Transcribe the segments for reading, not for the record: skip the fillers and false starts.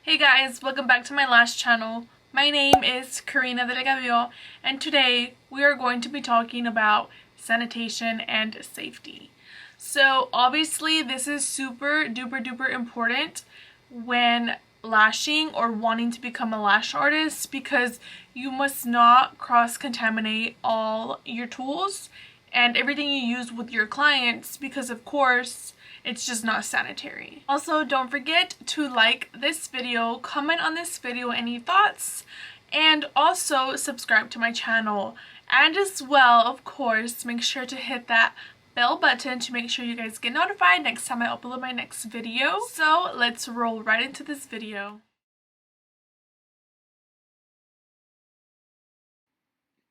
Hey guys, welcome back to my Lash channel. My name is Karina Delgadillo, and today we are going to be talking about sanitation and safety. So obviously this is super duper important when lashing or wanting to become a lash artist, because you must not cross-contaminate all your tools and everything you use with your clients, because of course it's just not sanitary. Also, don't forget to like this video, comment on this video any thoughts, and also subscribe to my channel. And as well, of course, make sure to hit that bell button to make sure you guys get notified next time I upload my next video. So let's roll right into this video.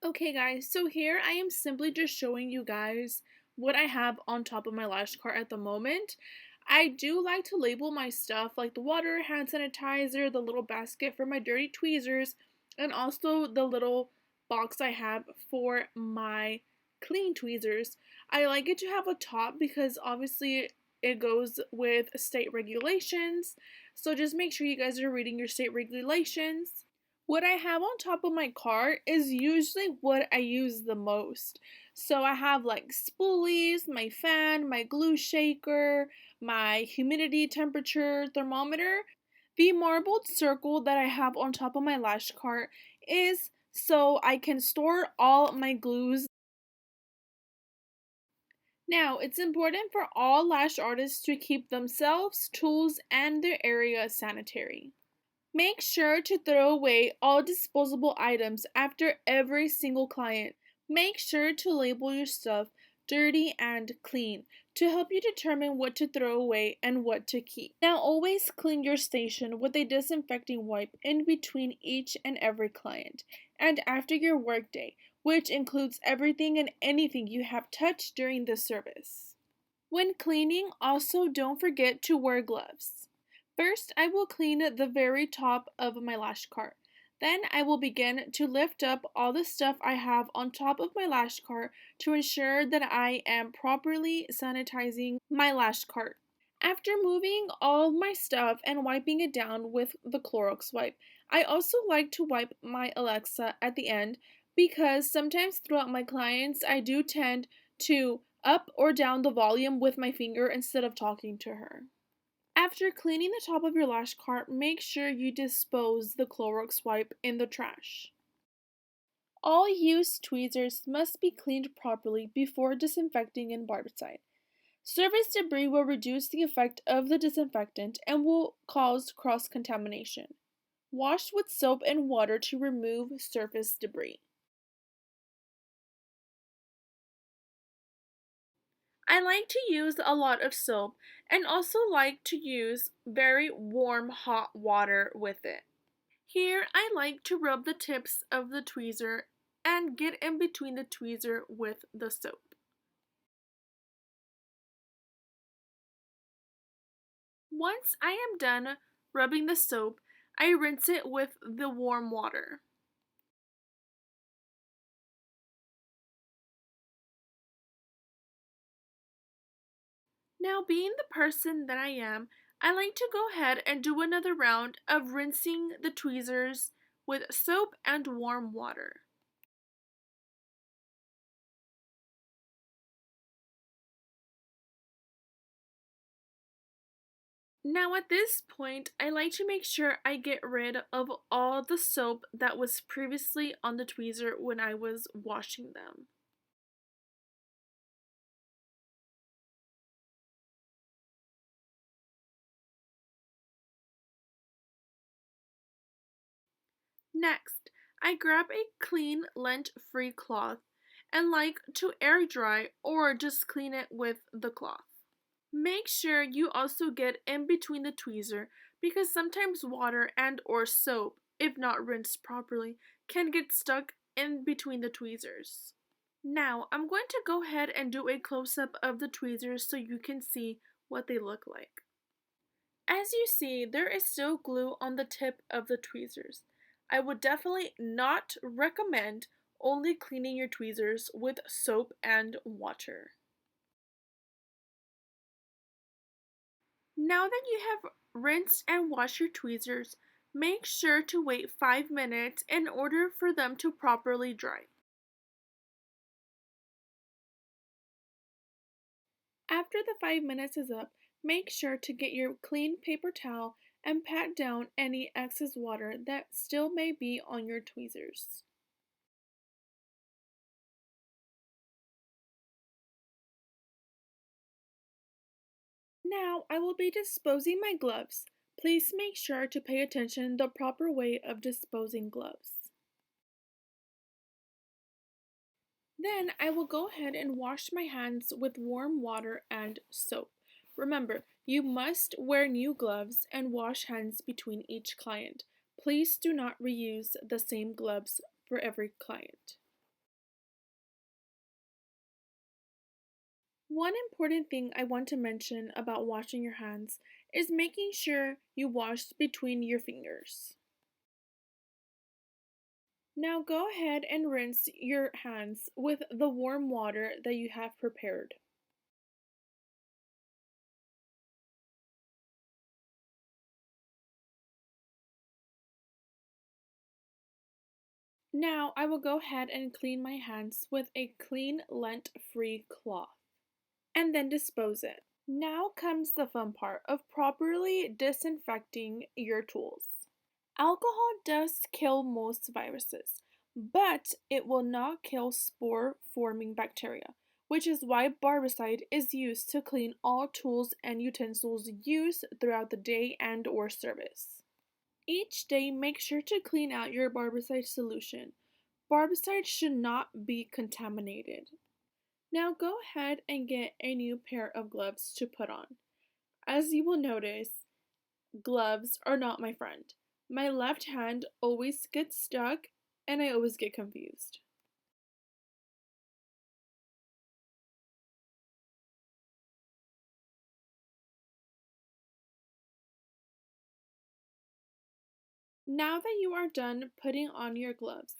Okay guys, so here I am simply just showing you guys what I have on top of my lash cart at the moment. I do like to label my stuff, like the water, hand sanitizer, the little basket for my dirty tweezers, and also the little box I have for my clean tweezers. I like it to have a top because obviously it goes with state regulations, so just make sure you guys are reading your state regulations. What I have on top of my cart is usually what I use the most. So I have like spoolies, my fan, my glue shaker, my humidity temperature thermometer. The marbled circle that I have on top of my lash cart is so I can store all my glues. Now, it's important for all lash artists to keep themselves, tools, and their area sanitary. Make sure to throw away all disposable items after every single client. Make sure to label your stuff dirty and clean to help you determine what to throw away and what to keep. Now always clean your station with a disinfecting wipe in between each and every client and after your workday, which includes everything and anything you have touched during the service. When cleaning, also don't forget to wear gloves. First, I will clean the very top of my lash cart. Then I will begin to lift up all the stuff I have on top of my lash cart to ensure that I am properly sanitizing my lash cart. After moving all my stuff and wiping it down with the Clorox wipe, I also like to wipe my Alexa at the end because sometimes throughout my clients I do tend to up or down the volume with my finger instead of talking to her. After cleaning the top of your lash cart, make sure you dispose the Clorox wipe in the trash. All used tweezers must be cleaned properly before disinfecting in barbicide. Surface debris will reduce the effect of the disinfectant and will cause cross-contamination. Wash with soap and water to remove surface debris. I like to use a lot of soap and also like to use very warm hot water with it. Here I like to rub the tips of the tweezer and get in between the tweezer with the soap. Once I am done rubbing the soap, I rinse it with the warm water. Now, being the person that I am, I like to go ahead and do another round of rinsing the tweezers with soap and warm water. Now at this point, I like to make sure I get rid of all the soap that was previously on the tweezer when I was washing them. Next, I grab a clean lint-free cloth and like to air dry or just clean it with the cloth. Make sure you also get in between the tweezer because sometimes water and or soap, if not rinsed properly, can get stuck in between the tweezers. Now, I'm going to go ahead and do a close-up of the tweezers so you can see what they look like. As you see, there is still glue on the tip of the tweezers. I would definitely not recommend only cleaning your tweezers with soap and water. Now that you have rinse and wash your tweezers, make sure to wait 5 minutes in order for them to properly dry. After the 5 minutes is up, make sure to get your clean paper towel and pat down any excess water that still may be on your tweezers. Now I will be disposing my gloves. Please make sure to pay attention the proper way of disposing gloves. Then I will go ahead and wash my hands with warm water and soap. Remember, you must wear new gloves and wash hands between each client. Please do not reuse the same gloves for every client. One important thing I want to mention about washing your hands is making sure you wash between your fingers. Now go ahead and rinse your hands with the warm water that you have prepared. Now I will go ahead and clean my hands with a clean lint-free cloth and then dispose it. Now comes the fun part of properly disinfecting your tools. Alcohol does kill most viruses, but it will not kill spore-forming bacteria, which is why barbicide is used to clean all tools and utensils used throughout the day and/or service. Each day, make sure to clean out your barbicide solution. Barbicide should not be contaminated. Now go ahead and get a new pair of gloves to put on. As you will notice, gloves are not my friend. My left hand always gets stuck and I always get confused. Now that you are done putting on your gloves,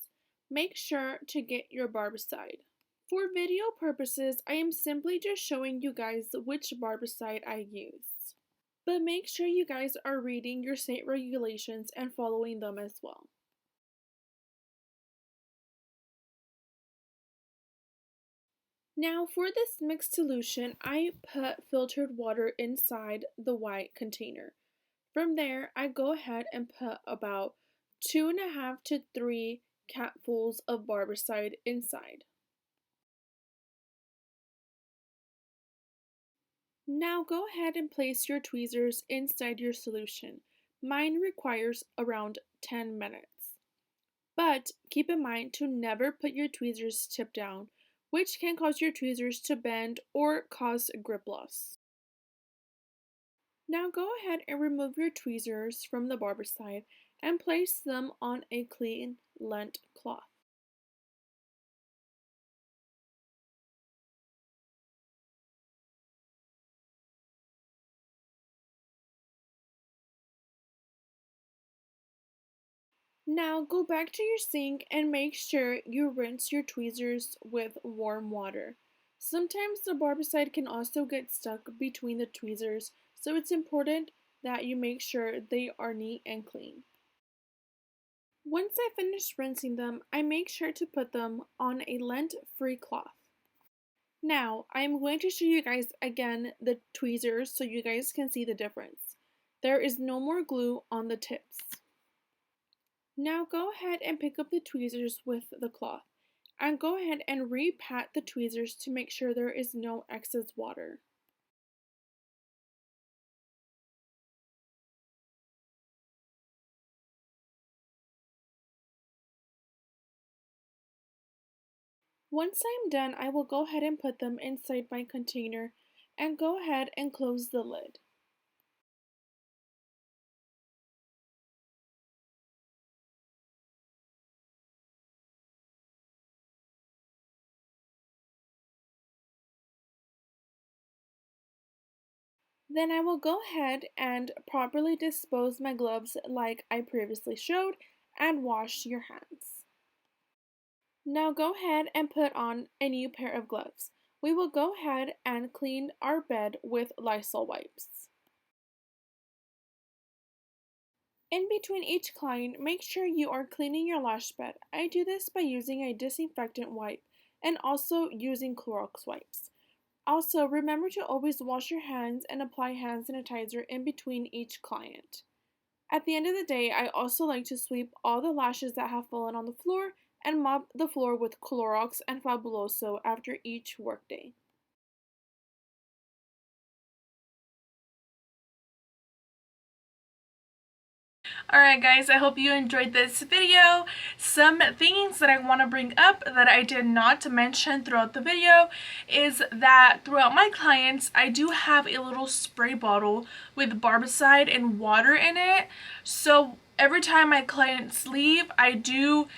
make sure to get your barbicide. For video purposes, I am simply just showing you guys which barbicide I use. But make sure you guys are reading your state regulations and following them as well. Now for this mixed solution, I put filtered water inside the white container. From there, I go ahead and put about 2.5 to 3 capfuls of barbicide inside. Now go ahead and place your tweezers inside your solution. Mine requires around 10 minutes. But keep in mind to never put your tweezers tip down, which can cause your tweezers to bend or cause grip loss. Now go ahead and remove your tweezers from the barbicide and place them on a clean lint cloth. Now go back to your sink and make sure you rinse your tweezers with warm water. Sometimes the barbicide can also get stuck between the tweezers, so it's important that you make sure they are neat and clean. Once I finish rinsing them, I make sure to put them on a lint-free cloth. Now, I'm going to show you guys again the tweezers so you guys can see the difference. There is no more glue on the tips. Now go ahead and pick up the tweezers with the cloth and go ahead and re-pat the tweezers to make sure there is no excess water. Once I'm done, I will go ahead and put them inside my container and go ahead and close the lid. Then I will go ahead and properly dispose my gloves like I previously showed and wash your hands. Now go ahead and put on a new pair of gloves. We will go ahead and clean our bed with Lysol wipes. In between each client, make sure you are cleaning your lash bed. I do this by using a disinfectant wipe and also using Clorox wipes. Also, remember to always wash your hands and apply hand sanitizer in between each client. At the end of the day, I also like to sweep all the lashes that have fallen on the floor and mop the floor with Clorox and Fabuloso after each workday. Alright guys, I hope you enjoyed this video. Some things that I want to bring up that I did not mention throughout the video is that throughout my clients, I do have a little spray bottle with barbicide and water in it. So every time my clients leave, I do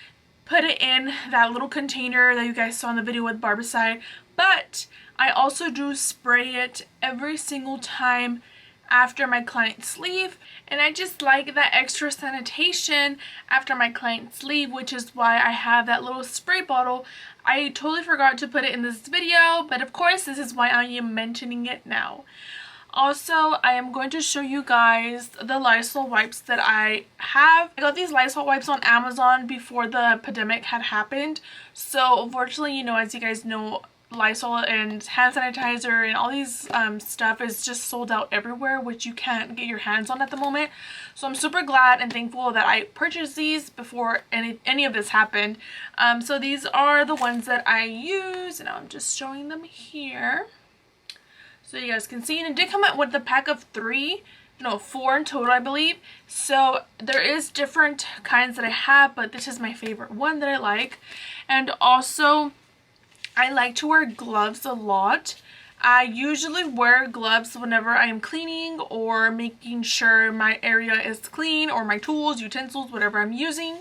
put it in that little container that you guys saw in the video with barbicide, but I also do spray it every single time after my clients leave, and I just like that extra sanitation after my clients leave, which is why I have that little spray bottle. I totally forgot to put it in this video, but of course this is why I am mentioning it now. Also, I am going to show you guys the Lysol wipes that I have. I got these Lysol wipes on Amazon before the pandemic had happened. So unfortunately, you know, as you guys know, Lysol and hand sanitizer and all these stuff is just sold out everywhere, which you can't get your hands on at the moment. So I'm super glad and thankful that I purchased these before any of this happened. So these are the ones that I use, and I'm just showing them here so you guys can see. And it did come out with the pack of 4 in total, I believe. So there is different kinds that I have, but this is my favorite one that I like. And also, I like to wear gloves a lot. I usually wear gloves whenever I am cleaning or making sure my area is clean, or my tools, utensils, whatever I'm using.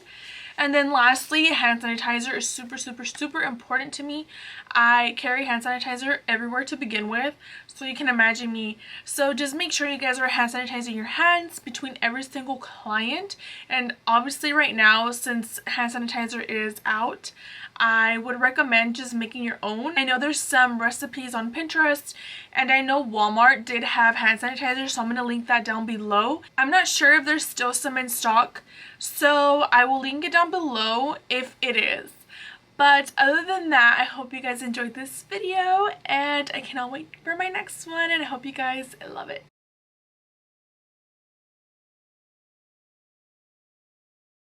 And then lastly, hand sanitizer is super important to me. I carry hand sanitizer everywhere to begin with, so you can imagine me. So just make sure you guys are hand sanitizing your hands between every single client. And obviously right now, since hand sanitizer is out, I would recommend just making your own. I know there's some recipes on Pinterest, and I know Walmart did have hand sanitizer, so I'm going to link that down below. I'm not sure if there's still some in stock, so I will link it down below if it is. But other than that, I hope you guys enjoyed this video, and I cannot wait for my next one, and I hope you guys love it.